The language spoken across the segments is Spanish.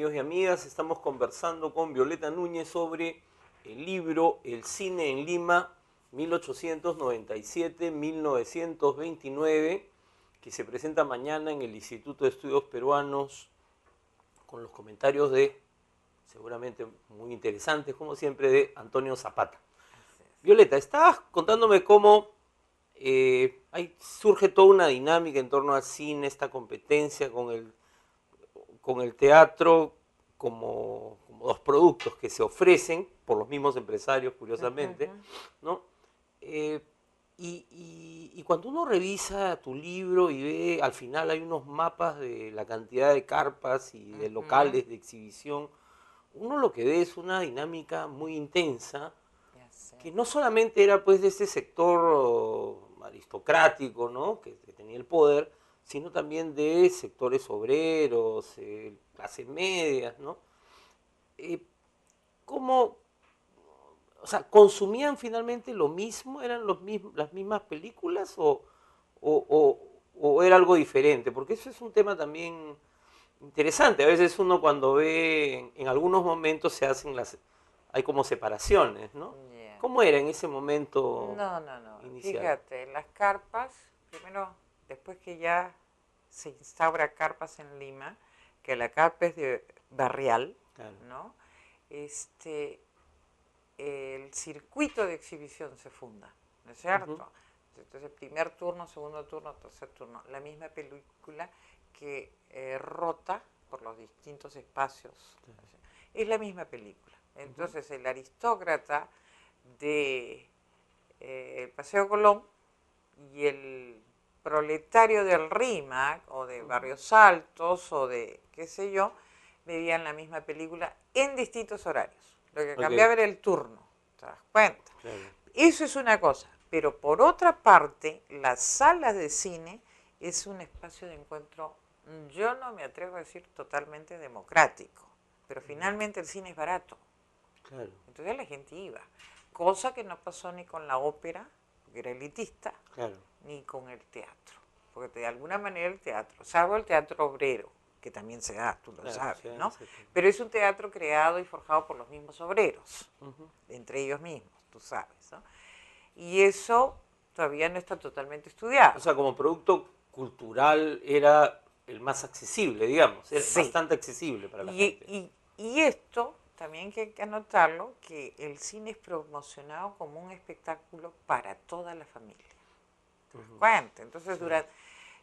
Amigos y amigas, estamos conversando con Violeta Núñez sobre el libro El cine en Lima, 1897-1929, que se presenta mañana en el Instituto de Estudios Peruanos, con los comentarios seguramente muy interesantes, como siempre, de Antonio Zapata. Violeta, estabas contándome cómo ahí surge toda una dinámica en torno al cine, esta competencia con el teatro como dos productos que se ofrecen por los mismos empresarios, curiosamente, ¿no? Y cuando uno revisa tu libro y ve, al final hay unos mapas de la cantidad de carpas y de locales de exhibición, uno lo que ve es una dinámica muy intensa, que no solamente era pues de ese sector aristocrático, ¿no? que tenía el poder, sino también de sectores obreros, clases medias, ¿no? ¿Cómo, o sea, consumían finalmente lo mismo? ¿Eran las mismas películas o, o- o era algo diferente? Porque eso es un tema también interesante. A veces uno cuando ve, en algunos momentos hay como separaciones, ¿no? Yeah. ¿Cómo era en ese momento No. inicial? Fíjate, las carpas, primero, después que ya se instaura carpas en Lima, que la carpa es de barrial, Claro. ¿no? Este, el circuito de exhibición se funda, ¿no es cierto? Entonces, primer turno, segundo turno, tercer turno, la misma película que rota por los distintos espacios. Es la misma película. Entonces, el aristócrata de el Paseo Colón y el proletario del RIMAC o de Barrios Altos o de qué sé yo, veían la misma película en distintos horarios. Lo que cambiaba era el turno, ¿te das cuenta? Claro. Eso es una cosa, pero por otra parte, las salas de cine es un espacio de encuentro, yo no me atrevo a decir totalmente democrático, pero finalmente el cine es barato. Claro. Entonces la gente iba, cosa que no pasó ni con la ópera, porque era elitista, Claro. ni con el teatro, porque de alguna manera el teatro, salvo el teatro obrero, que también se da, tú lo Claro, sabes, sí, ¿no? sí. Pero es un teatro creado y forjado por los mismos obreros, entre ellos mismos, tú sabes, ¿no? Y eso todavía no está totalmente estudiado. O sea, como producto cultural era el más accesible, digamos, era Sí. bastante accesible para la gente. Y esto también hay que anotarlo, que el cine es promocionado como un espectáculo para toda la familia. ¿Te das cuenta? Entonces,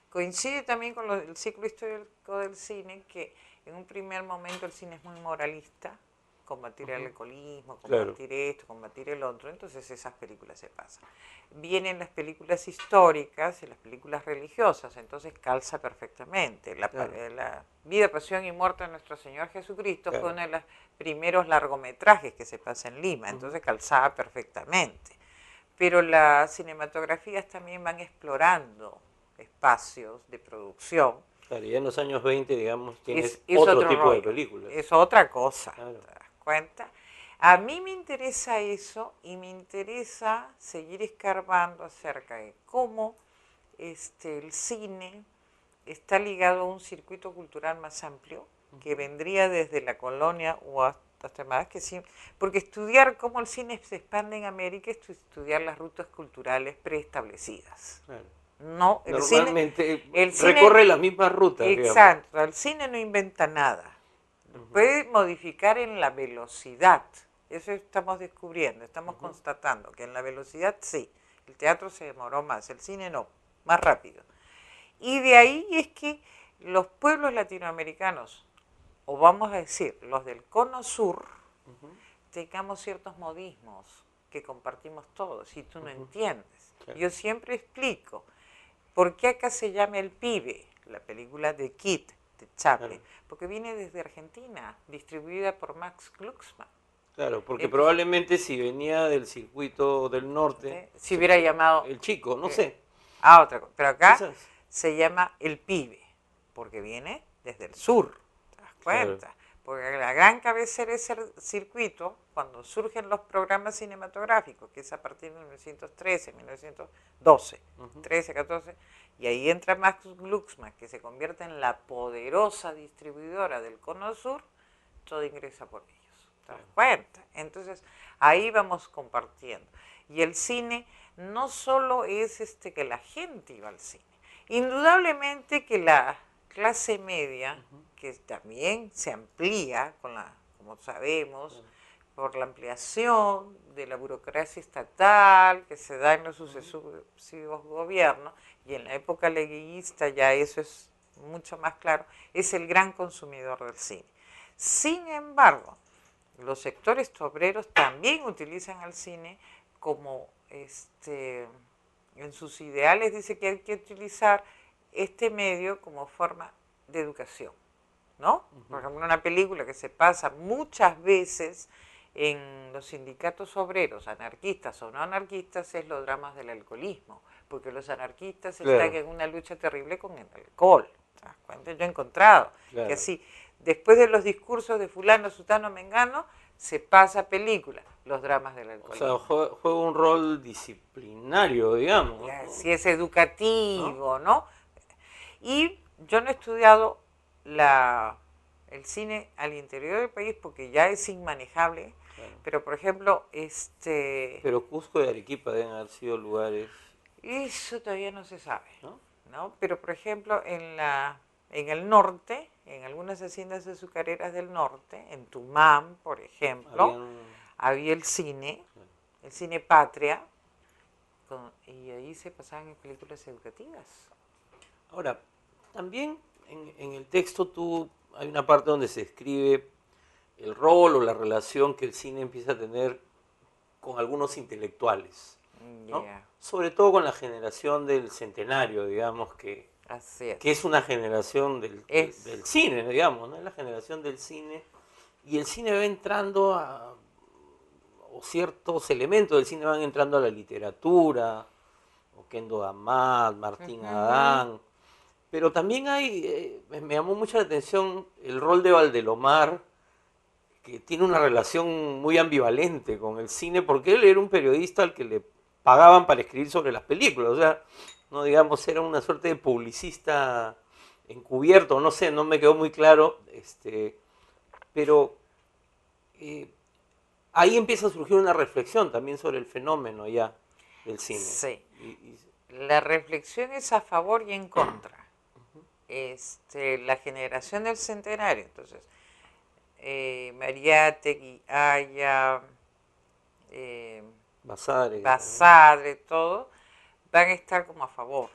coincide también con el ciclo histórico del cine, que en un primer momento el cine es muy moralista, combatir el alcoholismo, combatir esto, combatir el otro, entonces esas películas se pasan. Vienen las películas históricas y las películas religiosas, entonces calza perfectamente. La vida, pasión y muerte de nuestro Señor Jesucristo fue uno de los primeros largometrajes que se pasa en Lima, entonces calzaba perfectamente. Pero las cinematografías también van explorando espacios de producción. Claro, ya en los años 20, digamos, tienes Es otro otro tipo de rollo, películas. es otra cosa, Claro. ¿te das cuenta? A mí me interesa eso y me interesa seguir escarbando acerca de cómo el cine está ligado a un circuito cultural más amplio que vendría desde la colonia o hasta más, que sí, porque estudiar cómo el cine se expande en América es estudiar las rutas culturales preestablecidas. Claro. No, Normalmente el cine, recorre las mismas rutas, digamos. exacto, el cine no inventa nada. Puede modificar en la velocidad. Eso estamos descubriendo, estamos constatando que en la velocidad sí. El teatro se demoró más, el cine no, más rápido. Y de ahí es que los pueblos latinoamericanos, o vamos a decir, los del cono sur, tengamos ciertos modismos que compartimos todos, y tú no entiendes. Claro. Yo siempre explico, ¿por qué acá se llama El Pibe? La película de Kid, de Chaplin. Claro. Porque viene desde Argentina, distribuida por Max Glucksmann. Claro, porque probablemente si venía del circuito del norte, si hubiera llamado el chico, no sé. Otra cosa. Pero acá quizás se llama El Pibe, porque viene desde el sur, ¿te das cuenta? Claro. Porque la gran cabecera es el circuito, cuando surgen los programas cinematográficos, que es a partir de 1913, 1912, 13, 14, y ahí entra Max Glucksmann, que se convierte en la poderosa distribuidora del Cono Sur, todo ingresa por ellos. ¿Te das cuenta? Entonces, ahí vamos compartiendo. Y el cine no solo es que la gente iba al cine. Indudablemente que la clase media, que también se amplía, como sabemos, por la ampliación de la burocracia estatal que se da en los sucesivos gobiernos, y en la época leguista ya eso es mucho más claro, es el gran consumidor del cine. Sin embargo, los sectores obreros también utilizan al cine como, en sus ideales dice que hay que utilizar este medio como forma de educación, ¿no? Por ejemplo, una película que se pasa muchas veces en los sindicatos obreros, anarquistas o no anarquistas, es los dramas del alcoholismo, porque los anarquistas están en una lucha terrible con el alcohol. ¿Te das cuenta? Yo he encontrado que así, después de los discursos de fulano, sutano, mengano, se pasa a película, los dramas del alcoholismo. O sea, juega un rol disciplinario, digamos. Sí, es educativo, ¿no? Y yo no he estudiado el cine al interior del país porque ya es inmanejable, pero por ejemplo, Pero Cusco y Arequipa deben haber sido lugares... Eso todavía no se sabe, ¿no? Pero por ejemplo, en el norte, en algunas haciendas azucareras del norte, en Tumán, por ejemplo, había el cine Patria, y ahí se pasaban en películas educativas. Ahora, también en el texto hay una parte donde se describe el rol o la relación que el cine empieza a tener con algunos intelectuales, ¿no? Sobre todo con la generación del centenario, digamos, que es una generación del cine, digamos, ¿no? Es la generación del cine, y el cine va entrando o ciertos elementos del cine van entrando a la literatura, Oquendo Amat, Martín Adán, pero también me llamó mucho la atención el rol de Valdelomar, que tiene una relación muy ambivalente con el cine, porque él era un periodista al que le pagaban para escribir sobre las películas, o sea, no digamos, era una suerte de publicista encubierto, no sé, no me quedó muy claro, pero ahí empieza a surgir una reflexión también sobre el fenómeno ya del cine. Sí. La reflexión es a favor y en contra. La generación del centenario, entonces, Mariátegui, Aya, Basadre, todo, van a estar como a favor.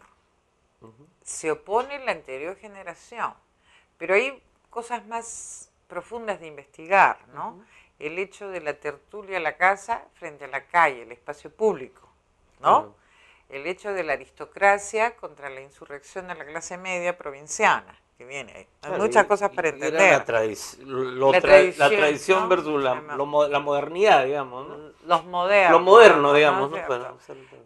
Se opone la anterior generación, pero hay cosas más profundas de investigar, ¿no? El hecho de la tertulia a la casa frente a la calle, el espacio público, ¿no? El hecho de la aristocracia contra la insurrección de la clase media provinciana, que viene. Hay muchas cosas para entender. Era la tradición, ¿no? Versus la modernidad, digamos, ¿no? Los modernos. Lo moderno, digamos, ¿no?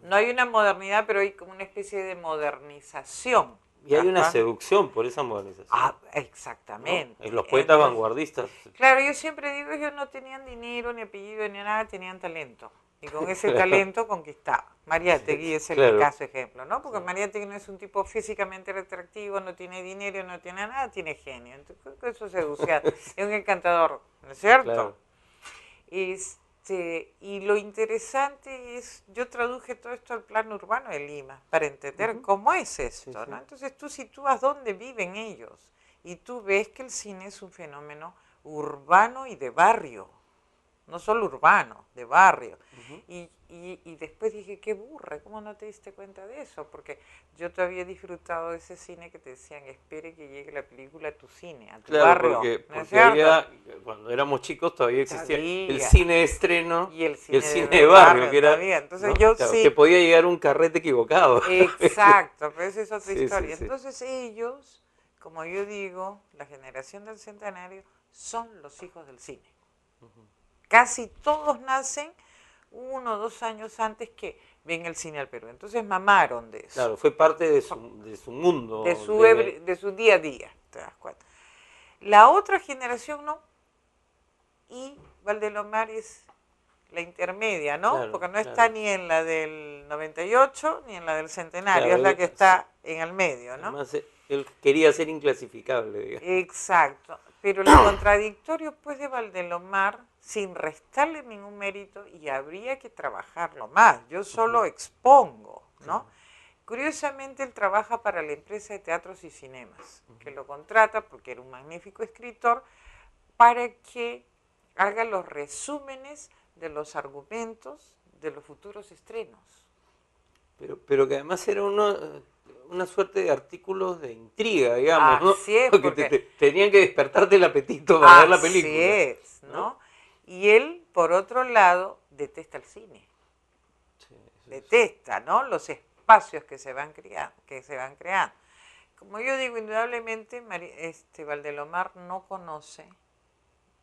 No hay una modernidad, pero hay como una especie de modernización. Y hay una seducción por esa modernización. Exactamente. ¿No? En los poetas vanguardistas. Claro, yo siempre digo, ellos no tenían dinero, ni apellido, ni nada, tenían talento. Y con ese talento conquistaba. Mariátegui es el caso ejemplo, ¿no? Porque Mariátegui no es un tipo físicamente atractivo, no tiene dinero, no tiene nada, tiene genio. Entonces, eso seducía. Es un encantador, ¿no es cierto? Claro. Y lo interesante es, yo traduje todo esto al plano urbano de Lima, para entender cómo es esto, ¿no? Entonces tú sitúas dónde viven ellos, y tú ves que el cine es un fenómeno urbano y de barrio. No solo urbano, de barrio. Y después dije, qué burra, ¿cómo no te diste cuenta de eso? Porque yo todavía he disfrutado de ese cine que te decían, espere que llegue la película a tu cine, a tu barrio. Porque cuando éramos chicos todavía existía el cine de estreno y el cine de barrio, que era, entonces, ¿no? Que podía llegar un carrete equivocado. Exacto, pero esa es otra historia. Entonces ellos, como yo digo, la generación del centenario, son los hijos del cine. Casi todos nacen 1 o 2 años antes que ven el cine al Perú. Entonces mamaron de eso. Claro, fue parte de su mundo. De su día a día, te das cuenta. La otra generación no. Y Valdelomar es la intermedia, ¿no? Claro, porque no está ni en la del 98 ni en la del centenario, es la que está en el medio, ¿no? Además, él quería ser inclasificable, digamos. Exacto. Pero lo contradictorio pues de Valdelomar, sin restarle ningún mérito, y habría que trabajarlo más, yo solo expongo, ¿no? Curiosamente él trabaja para la empresa de teatros y cinemas, que lo contrata porque era un magnífico escritor, para que haga los resúmenes de los argumentos de los futuros estrenos. Pero que además era una suerte de artículos de intriga, digamos, ¿no? Así es, Porque porque tenían que despertarte el apetito para ver la así película. es, ¿no? Y él, por otro lado, detesta el cine. Sí, Detesta, ¿no? Los espacios que se van creando. Como yo digo, indudablemente, Valdelomar no conoce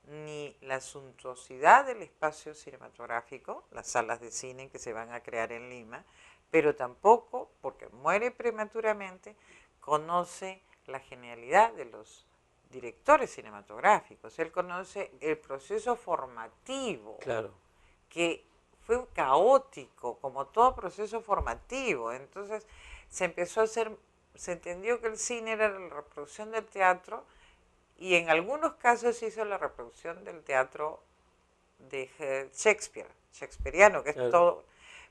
ni la suntuosidad del espacio cinematográfico, las salas de cine que se van a crear en Lima, pero tampoco, porque muere prematuramente, conoce la genialidad de los directores cinematográficos. Él conoce el proceso formativo, claro. que fue caótico, como todo proceso formativo. Entonces se entendió que el cine era la reproducción del teatro, y en algunos casos se hizo la reproducción del teatro de shakespeariano, que claro. es todo.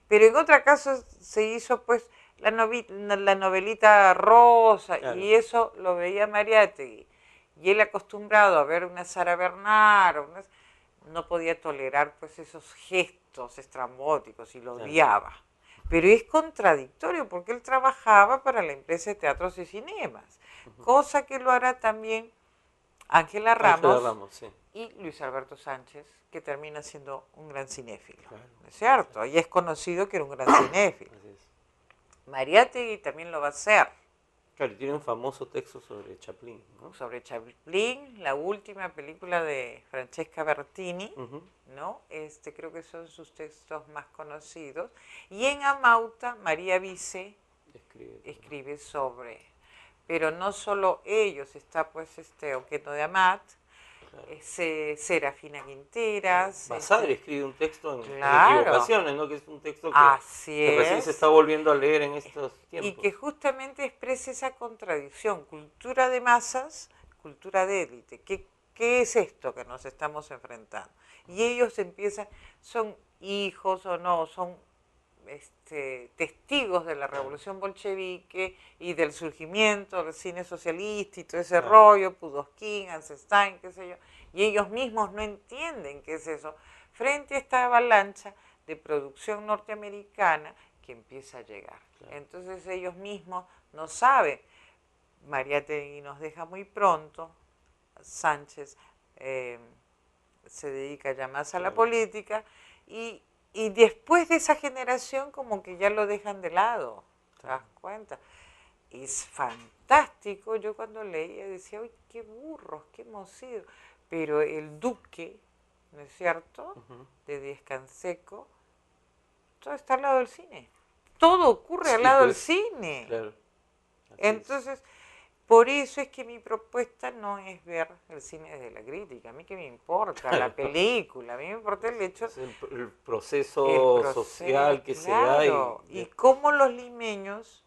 Pero en otros casos se hizo pues la novelita rosa, Claro. y eso lo veía Mariátegui. Y él, acostumbrado a ver una Sara Bernard, no podía tolerar pues esos gestos estrambóticos y lo Claro. odiaba. Pero es contradictorio porque él trabajaba para la empresa de teatros y cinemas, cosa que lo hará también Ángela Ramos, sí. y Luis Alberto Sánchez, que termina siendo un gran cinéfilo, Claro. ¿no es cierto? Y es conocido que era un gran cinéfilo. Así es. Mariátegui también lo va a hacer. Claro, y tiene un famoso texto sobre Chaplin, ¿no? Sobre Chaplin, la última película de Francesca Bertini, ¿no? Creo que son sus textos más conocidos. Y en Amauta, María Vice escribe sobre, pero no solo ellos, está pues Oquendo de Amat, claro. Serafina Quinteras. Basadre escribe un texto en claro. Equivocaciones, ¿no? Que es un texto que recién se está volviendo a leer en estos tiempos. Y que justamente expresa esa contradicción, cultura de masas, cultura de élite. ¿Qué es esto que nos estamos enfrentando? Y ellos empiezan, son hijos o no, son testigos de la revolución bolchevique y del surgimiento del cine socialista y todo ese rollo, Pudovkin, Eisenstein, qué sé yo, y ellos mismos no entienden qué es eso, frente a esta avalancha de producción norteamericana que empieza a llegar. Claro. Entonces ellos mismos no saben. Mariátegui nos deja muy pronto, Sánchez se dedica ya más a la política, y después de esa generación como que ya lo dejan de lado, ¿te das cuenta? Es fantástico, yo cuando leía decía, uy, qué burros, qué hemos sido, pero el Duque, ¿no es cierto?, de Díez Canseco, todo está al lado del cine, todo ocurre al lado del cine. Claro. Entonces, por eso es que mi propuesta no es ver el cine desde la crítica. A mí qué me importa la película, a mí me importa el hecho... El proceso social que se da. Y cómo los limeños